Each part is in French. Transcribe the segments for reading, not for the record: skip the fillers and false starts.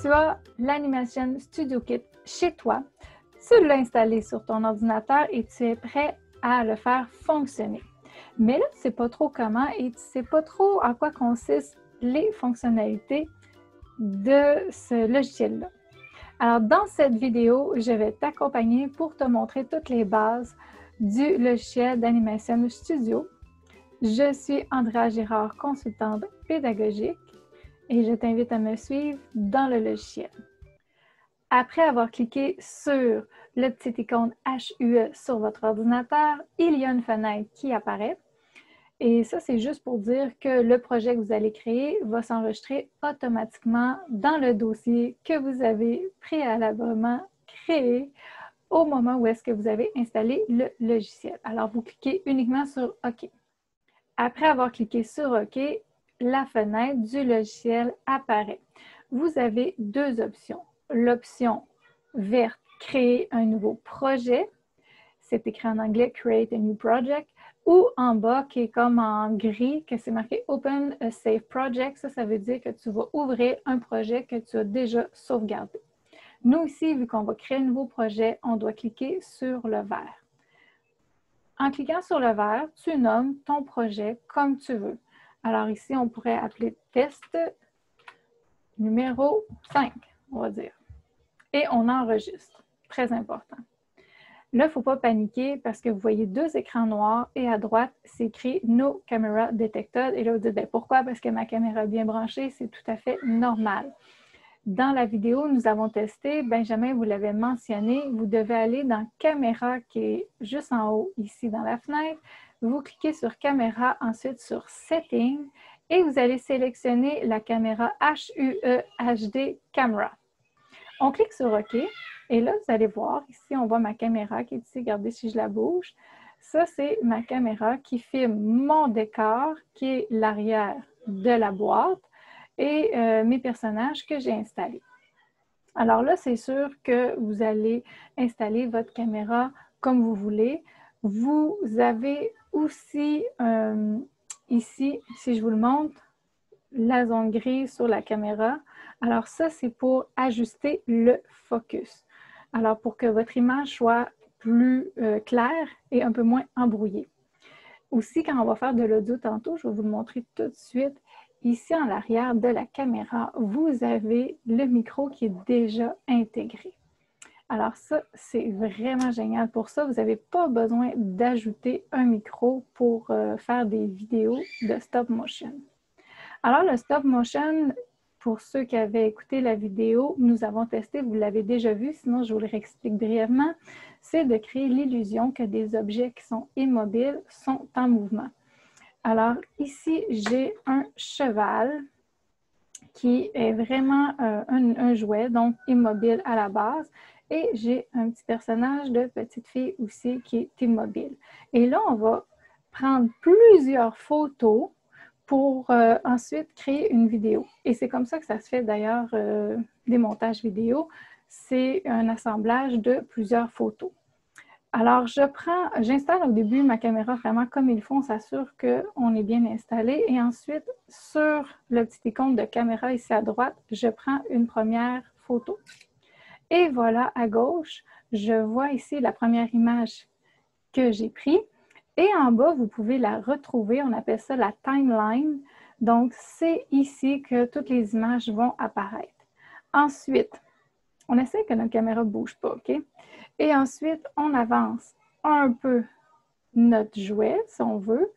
tu as l'Animation Studio Kit chez toi, tu l'as installé sur ton ordinateur et tu es prêt à le faire fonctionner. Mais là, tu ne sais pas trop comment et tu ne sais pas trop en quoi consistent les fonctionnalités de ce logiciel-là. Alors, dans cette vidéo, je vais t'accompagner pour te montrer toutes les bases du logiciel d'Animation Studio. Je suis Andrea Girard, consultante pédagogique, et je t'invite à me suivre dans le logiciel. Après avoir cliqué sur le petit icône HUE sur votre ordinateur, il y a une fenêtre qui apparaît. Et ça, c'est juste pour dire que le projet que vous allez créer va s'enregistrer automatiquement dans le dossier que vous avez préalablement créé au moment où est-ce que vous avez installé le logiciel. Alors, vous cliquez uniquement sur OK. Après avoir cliqué sur OK, la fenêtre du logiciel apparaît. Vous avez deux options. L'option verte, créer un nouveau projet. C'est écrit en anglais, Create a New Project. Ou en bas, qui est comme en gris, que c'est marqué Open a Save Project. Ça veut dire que tu vas ouvrir un projet que tu as déjà sauvegardé. Nous ici, vu qu'on va créer un nouveau projet, on doit cliquer sur le vert. En cliquant sur le vert, tu nommes ton projet comme tu veux. Alors ici, on pourrait appeler test numéro 5, on va dire. Et on enregistre. Très important. Là, il ne faut pas paniquer parce que vous voyez deux écrans noirs et à droite, c'est écrit No Camera Detected. Et là, vous dites, bien, pourquoi? Parce que ma caméra est bien branchée, c'est tout à fait normal. Dans la vidéo, nous avons testé, Benjamin vous l'avez mentionné, vous devez aller dans Caméra qui est juste en haut ici dans la fenêtre. Vous cliquez sur Caméra, ensuite sur Settings et vous allez sélectionner la caméra HUE HD Camera. On clique sur OK et là, vous allez voir, ici, on voit ma caméra qui est ici. Regardez si je la bouge. Ça, c'est ma caméra qui filme mon décor, qui est l'arrière de la boîte et mes personnages que j'ai installés. Alors là, c'est sûr que vous allez installer votre caméra comme vous voulez. Vous avez aussi ici, si je vous le montre, la zone grise sur la caméra. Alors ça, c'est pour ajuster le focus. Alors pour que votre image soit plus claire et un peu moins embrouillée. Aussi, quand on va faire de l'audio tantôt, je vais vous le montrer tout de suite. Ici, en arrière de la caméra, vous avez le micro qui est déjà intégré. Alors ça, c'est vraiment génial. Pour ça, vous n'avez pas besoin d'ajouter un micro pour faire des vidéos de stop motion. Alors, le stop motion, pour ceux qui avaient écouté la vidéo, nous avons testé, vous l'avez déjà vu, sinon je vous le réexplique brièvement, c'est de créer l'illusion que des objets qui sont immobiles sont en mouvement. Alors, ici, j'ai un cheval qui est vraiment un jouet, donc immobile à la base. Et j'ai un petit personnage de petite fille aussi qui est immobile. Et là, on va prendre plusieurs photos pour ensuite créer une vidéo. Et c'est comme ça que ça se fait d'ailleurs des montages vidéo. C'est un assemblage de plusieurs photos. Alors, j'installe au début ma caméra vraiment comme il faut, on s'assure qu'on est bien installé. Et ensuite, sur le petit icône de caméra ici à droite, je prends une première photo. Et voilà, à gauche, je vois ici la première image que j'ai prise. Et en bas, vous pouvez la retrouver, on appelle ça la timeline. Donc, c'est ici que toutes les images vont apparaître. Ensuite, on essaie que notre caméra ne bouge pas, OK? Et ensuite, on avance un peu notre jouet, si on veut.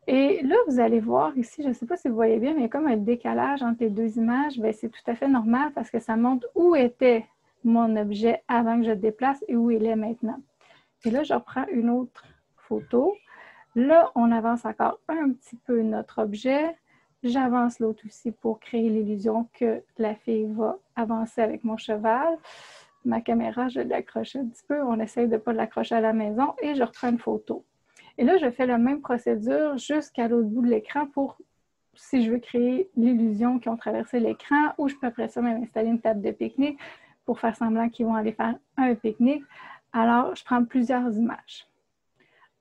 Et là, vous allez voir ici, je ne sais pas si vous voyez bien, mais il y a comme un décalage entre les deux images. C'est tout à fait normal parce que ça montre où était mon objet avant que je le déplace et où il est maintenant. Et là, je reprends une autre photo. Là, on avance encore un petit peu notre objet. J'avance l'autre aussi pour créer l'illusion que la fille va avancer avec mon cheval. Ma caméra, je l'accroche un petit peu. On essaye de ne pas l'accrocher à la maison et je reprends une photo. Et là, je fais la même procédure jusqu'à l'autre bout de l'écran pour, si je veux créer l'illusion qu'ils ont traversé l'écran, ou je peux après ça même installer une table de pique-nique pour faire semblant qu'ils vont aller faire un pique-nique. Alors, je prends plusieurs images.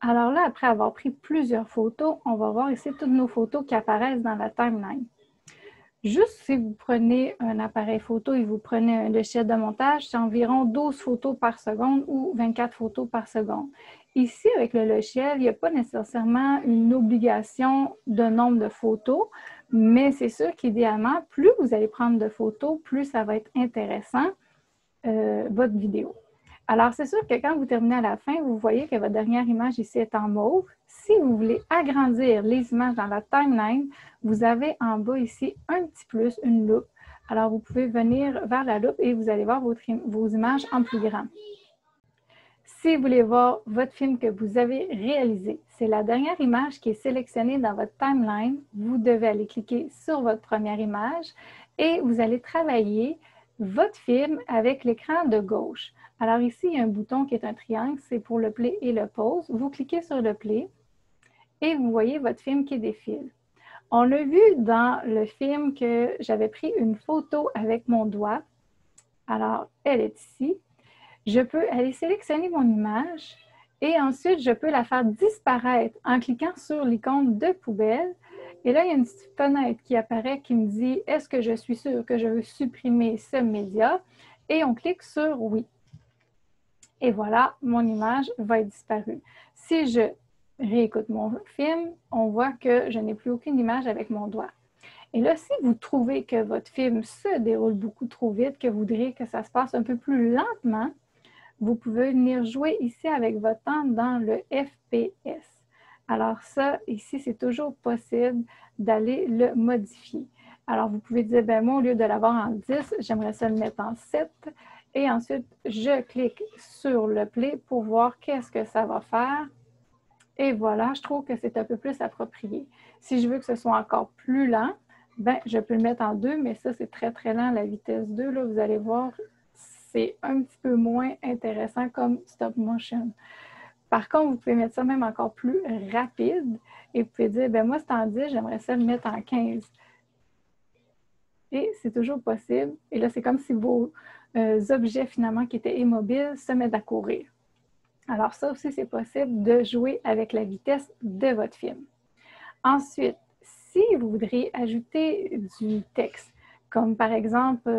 Alors là, après avoir pris plusieurs photos, on va voir ici toutes nos photos qui apparaissent dans la timeline. Juste si vous prenez un appareil photo et vous prenez un logiciel de montage, c'est environ 12 photos par seconde ou 24 photos par seconde. Ici, avec le logiciel, il n'y a pas nécessairement une obligation de nombre de photos, mais c'est sûr qu'idéalement, plus vous allez prendre de photos, plus ça va être intéressant, votre vidéo. Alors, c'est sûr que quand vous terminez à la fin, vous voyez que votre dernière image ici est en mauve. Si vous voulez agrandir les images dans la timeline, vous avez en bas ici un petit plus, une loupe. Alors, vous pouvez venir vers la loupe et vous allez voir vos images en plus grand. Si vous voulez voir votre film que vous avez réalisé, c'est la dernière image qui est sélectionnée dans votre timeline. Vous devez aller cliquer sur votre première image et vous allez travailler votre film avec l'écran de gauche. Alors ici, il y a un bouton qui est un triangle, c'est pour le play et le pause. Vous cliquez sur le play et vous voyez votre film qui défile. On l'a vu dans le film que j'avais pris une photo avec mon doigt. Alors, elle est ici. Je peux aller sélectionner mon image et ensuite, je peux la faire disparaître en cliquant sur l'icône de poubelle. Et là, il y a une petite fenêtre qui apparaît qui me dit « Est-ce que je suis sûre que je veux supprimer ce média? » Et on clique sur « Oui ». Et voilà, mon image va être disparue. Si je réécoute mon film, on voit que je n'ai plus aucune image avec mon doigt. Et là, si vous trouvez que votre film se déroule beaucoup trop vite, que vous voudriez que ça se passe un peu plus lentement, vous pouvez venir jouer ici avec votre temps dans le FPS. Alors ça, ici, c'est toujours possible d'aller le modifier. Alors, vous pouvez dire, ben moi, au lieu de l'avoir en 10, j'aimerais ça le mettre en 7. Et ensuite, je clique sur le play pour voir qu'est-ce que ça va faire. Et voilà, je trouve que c'est un peu plus approprié. Si je veux que ce soit encore plus lent, ben, je peux le mettre en 2, mais ça, c'est très, très lent, la vitesse 2. Là, vous allez voir, c'est un petit peu moins intéressant comme stop motion. Par contre, vous pouvez mettre ça même encore plus rapide et vous pouvez dire, ben moi, c'est en 10, j'aimerais ça le mettre en 15. Et c'est toujours possible. Et là, c'est comme si vos objets, finalement, qui étaient immobiles, se mettent à courir. Alors ça aussi, c'est possible de jouer avec la vitesse de votre film. Ensuite, si vous voudriez ajouter du texte, comme par exemple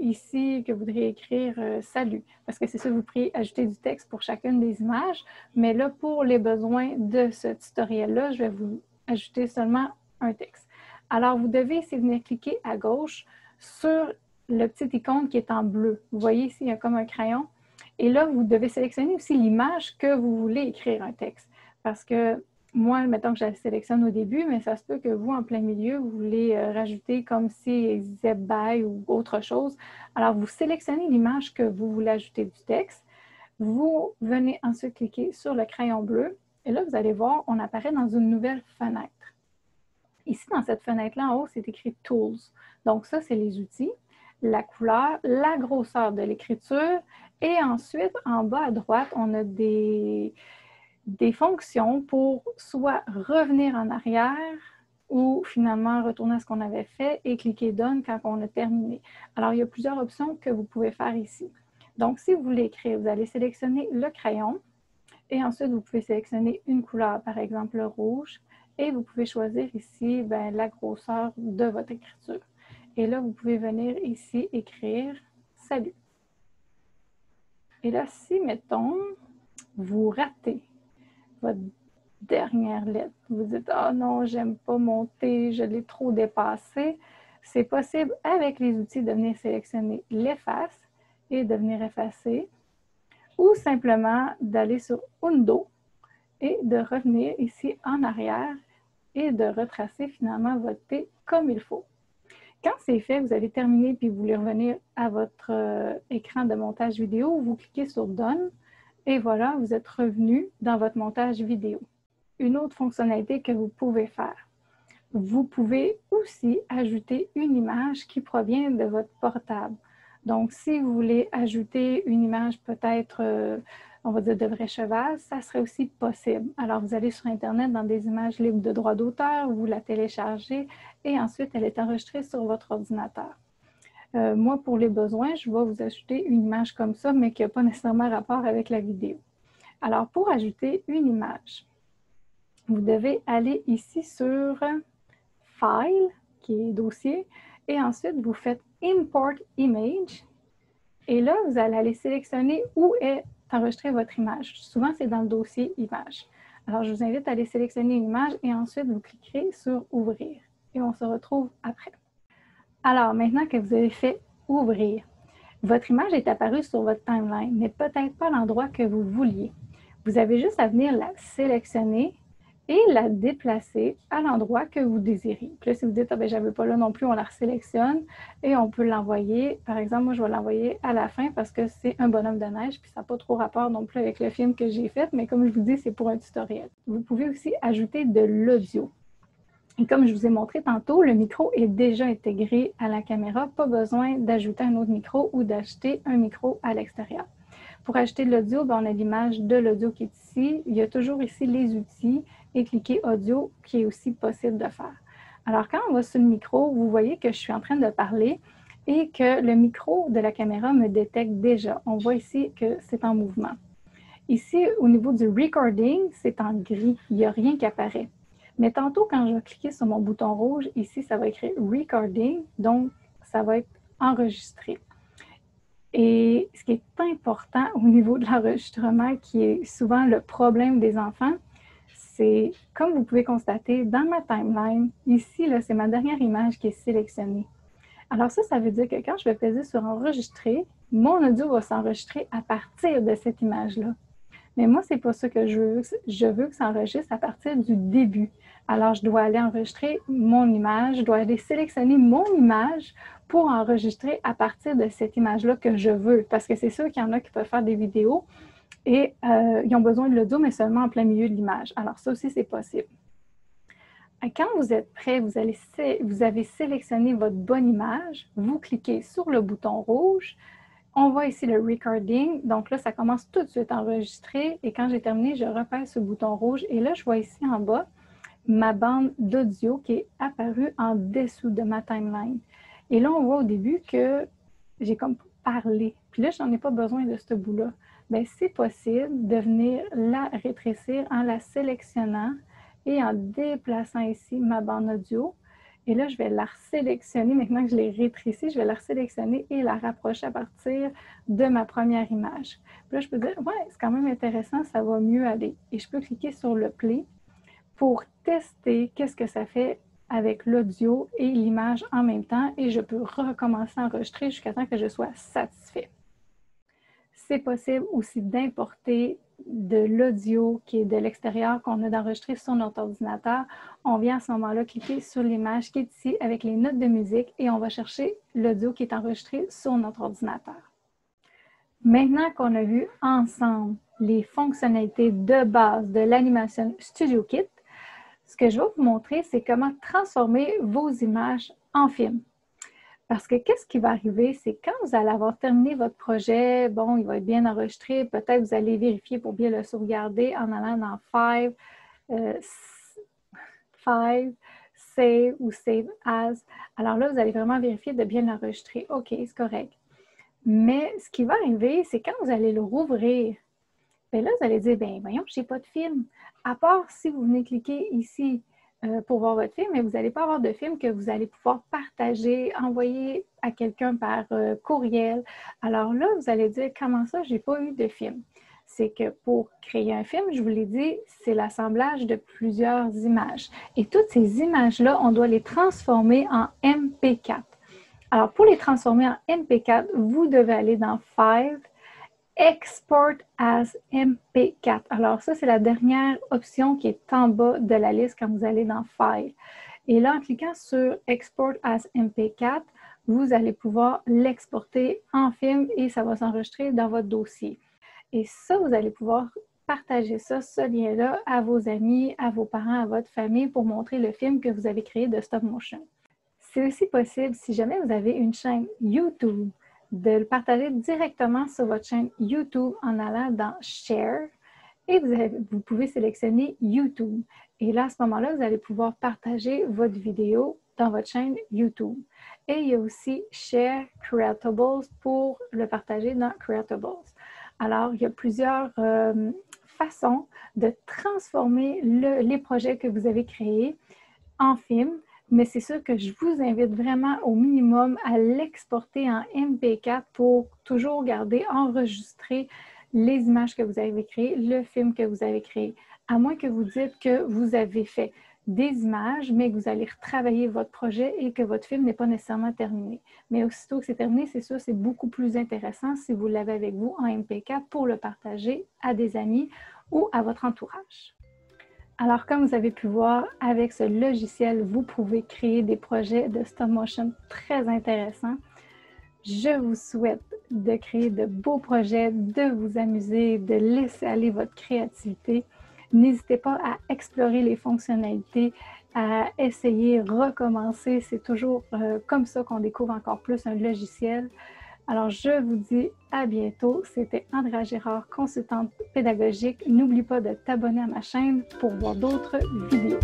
ici que vous voudriez écrire salut, parce que c'est ça, vous pourriez ajouter du texte pour chacune des images, mais là, pour les besoins de ce tutoriel-là, je vais vous ajouter seulement un texte. Alors, vous devez ici venir cliquer à gauche sur le petit icône qui est en bleu. Vous voyez ici, il y a comme un crayon. Et là, vous devez sélectionner aussi l'image que vous voulez écrire un texte. Parce que moi, mettons que je la sélectionne au début, mais ça se peut que vous, en plein milieu, vous voulez rajouter comme si disait bye ou autre chose. Alors, vous sélectionnez l'image que vous voulez ajouter du texte. Vous venez ensuite cliquer sur le crayon bleu. Et là, vous allez voir, on apparaît dans une nouvelle fenêtre. Ici, dans cette fenêtre-là, en haut, c'est écrit « Tools ». Donc, ça, c'est les outils, la couleur, la grosseur de l'écriture. Et ensuite, en bas à droite, on a des fonctions pour soit revenir en arrière ou finalement retourner à ce qu'on avait fait et cliquer « Done » quand on a terminé. Alors, il y a plusieurs options que vous pouvez faire ici. Donc, si vous voulez écrire, vous allez sélectionner le crayon et ensuite, vous pouvez sélectionner une couleur, par exemple le rouge, et vous pouvez choisir ici la grosseur de votre écriture. Et là, vous pouvez venir ici écrire « Salut ». Et là, si, mettons, vous ratez votre dernière lettre, vous dites « Ah non, j'aime pas mon T, je l'ai trop dépassé », c'est possible avec les outils de venir sélectionner l'efface et de venir effacer, ou simplement d'aller sur Undo et de revenir ici en arrière et de retracer finalement votre T comme il faut. Quand c'est fait, vous avez terminé puis vous voulez revenir à votre écran de montage vidéo, vous cliquez sur Done et voilà, vous êtes revenu dans votre montage vidéo. Une autre fonctionnalité que vous pouvez faire, vous pouvez aussi ajouter une image qui provient de votre portable. Donc, si vous voulez ajouter une image peut-être, on va dire de vrai cheval, ça serait aussi possible. Alors, vous allez sur Internet dans des images libres de droit d'auteur, vous la téléchargez et ensuite, elle est enregistrée sur votre ordinateur. Moi, pour les besoins, je vais vous ajouter une image comme ça, mais qui n'a pas nécessairement rapport avec la vidéo. Alors, pour ajouter une image, vous devez aller ici sur File, qui est dossier, Et ensuite, vous faites Import Image. Et là, vous allez aller sélectionner où est enregistrée votre image. Souvent, c'est dans le dossier Images. Alors, je vous invite à aller sélectionner une image et ensuite, vous cliquerez sur Ouvrir. Et on se retrouve après. Alors, maintenant que vous avez fait Ouvrir, votre image est apparue sur votre timeline, mais peut-être pas à l'endroit que vous vouliez. Vous avez juste à venir la sélectionner et la déplacer à l'endroit que vous désirez. Puis là, si vous dites, ah, ben, je n'avais pas là non plus, on la sélectionne et on peut l'envoyer. Par exemple, moi, je vais l'envoyer à la fin parce que c'est un bonhomme de neige, puis ça n'a pas trop rapport non plus avec le film que j'ai fait, mais comme je vous dis, c'est pour un tutoriel. Vous pouvez aussi ajouter de l'audio. Et comme je vous ai montré tantôt, le micro est déjà intégré à la caméra. Pas besoin d'ajouter un autre micro ou d'acheter un micro à l'extérieur. Pour ajouter de l'audio, on a l'image de l'audio qui est ici. Il y a toujours ici les outils et cliquer audio qui est aussi possible de faire. Alors, quand on va sur le micro, vous voyez que je suis en train de parler et que le micro de la caméra me détecte déjà. On voit ici que c'est en mouvement. Ici, au niveau du recording, c'est en gris. Il n'y a rien qui apparaît. Mais tantôt, quand je vais cliquer sur mon bouton rouge, ici, ça va écrire recording, donc ça va être enregistré. Et ce qui est important au niveau de l'enregistrement, qui est souvent le problème des enfants, c'est, comme vous pouvez constater, dans ma timeline, ici, c'est ma dernière image qui est sélectionnée. Alors ça veut dire que quand je vais peser sur enregistrer, mon audio va s'enregistrer à partir de cette image-là. Mais moi, c'est pas ça que je veux. Je veux que ça enregistre à partir du début. Alors, je dois aller enregistrer mon image, je dois aller sélectionner mon image pour enregistrer à partir de cette image-là que je veux. Parce que c'est sûr qu'il y en a qui peuvent faire des vidéos et ils ont besoin de l'audio, mais seulement en plein milieu de l'image. Alors, ça aussi, c'est possible. Quand vous êtes prêt, vous avez sélectionné votre bonne image, vous cliquez sur le bouton rouge. On voit ici le recording. Donc là, ça commence tout de suite à enregistrer. Et quand j'ai terminé, je repère ce bouton rouge. Et là, je vois ici en bas ma bande d'audio qui est apparue en dessous de ma timeline. Et là, on voit au début que j'ai comme parlé. Puis là, je n'en ai pas besoin de ce bout-là. Bien, c'est possible de venir la rétrécir en la sélectionnant et en déplaçant ici ma bande audio. Et là, je vais la sélectionner. Maintenant que je l'ai rétrécie, je vais la sélectionner et la rapprocher à partir de ma première image. Puis là, je peux dire, ouais, c'est quand même intéressant, ça va mieux aller. Et je peux cliquer sur le play pour tester qu'est-ce que ça fait avec l'audio et l'image en même temps. Et je peux recommencer à enregistrer jusqu'à temps que je sois satisfait. C'est possible aussi d'importer de l'audio qui est de l'extérieur qu'on a d'enregistrer sur notre ordinateur. On vient à ce moment-là cliquer sur l'image qui est ici avec les notes de musique et on va chercher l'audio qui est enregistré sur notre ordinateur. Maintenant qu'on a vu ensemble les fonctionnalités de base de l'Animation Studio Kit, ce que je vais vous montrer, c'est comment transformer vos images en film. Parce que qu'est-ce qui va arriver, c'est quand vous allez avoir terminé votre projet, bon, il va être bien enregistré, peut-être vous allez vérifier pour bien le sauvegarder en allant dans File, Save ou Save As. Alors là, vous allez vraiment vérifier de bien l'enregistrer. OK, c'est correct. Mais ce qui va arriver, c'est quand vous allez le rouvrir, bien là, vous allez dire, bien, voyons, je n'ai pas de film. À part si vous venez cliquer ici pour voir votre film, mais vous n'allez pas avoir de film que vous allez pouvoir partager, envoyer à quelqu'un par courriel. Alors là, vous allez dire, comment ça, je n'ai pas eu de film? C'est que pour créer un film, je vous l'ai dit, c'est l'assemblage de plusieurs images. Et toutes ces images-là, on doit les transformer en MP4. Alors, pour les transformer en MP4, vous devez aller dans File, Export as MP4. Alors, ça, c'est la dernière option qui est en bas de la liste quand vous allez dans File. Et là, en cliquant sur Export as MP4, vous allez pouvoir l'exporter en film et ça va s'enregistrer dans votre dossier. Et ça, vous allez pouvoir partager ça, ce lien-là, à vos amis, à vos parents, à votre famille pour montrer le film que vous avez créé de stop motion. C'est aussi possible, si jamais vous avez une chaîne YouTube, de le partager directement sur votre chaîne YouTube en allant dans Share et vous pouvez sélectionner YouTube. Et là, à ce moment-là, vous allez pouvoir partager votre vidéo dans votre chaîne YouTube. Et il y a aussi Share Creatables pour le partager dans Creatables. Alors, il y a plusieurs façons de transformer les projets que vous avez créés en film, mais c'est sûr que je vous invite vraiment au minimum à l'exporter en MP4 pour toujours garder enregistré les images que vous avez créées, le film que vous avez créé. À moins que vous dites que vous avez fait des images, mais que vous allez retravailler votre projet et que votre film n'est pas nécessairement terminé. Mais aussitôt que c'est terminé, c'est sûr, c'est beaucoup plus intéressant si vous l'avez avec vous en MP4 pour le partager à des amis ou à votre entourage. Alors, comme vous avez pu voir, avec ce logiciel, vous pouvez créer des projets de stop motion très intéressants. Je vous souhaite de créer de beaux projets, de vous amuser, de laisser aller votre créativité. N'hésitez pas à explorer les fonctionnalités, à essayer, recommencer. C'est toujours comme ça qu'on découvre encore plus un logiciel. Alors, je vous dis à bientôt. C'était Andrea Girard, consultante pédagogique. N'oublie pas de t'abonner à ma chaîne pour voir d'autres vidéos.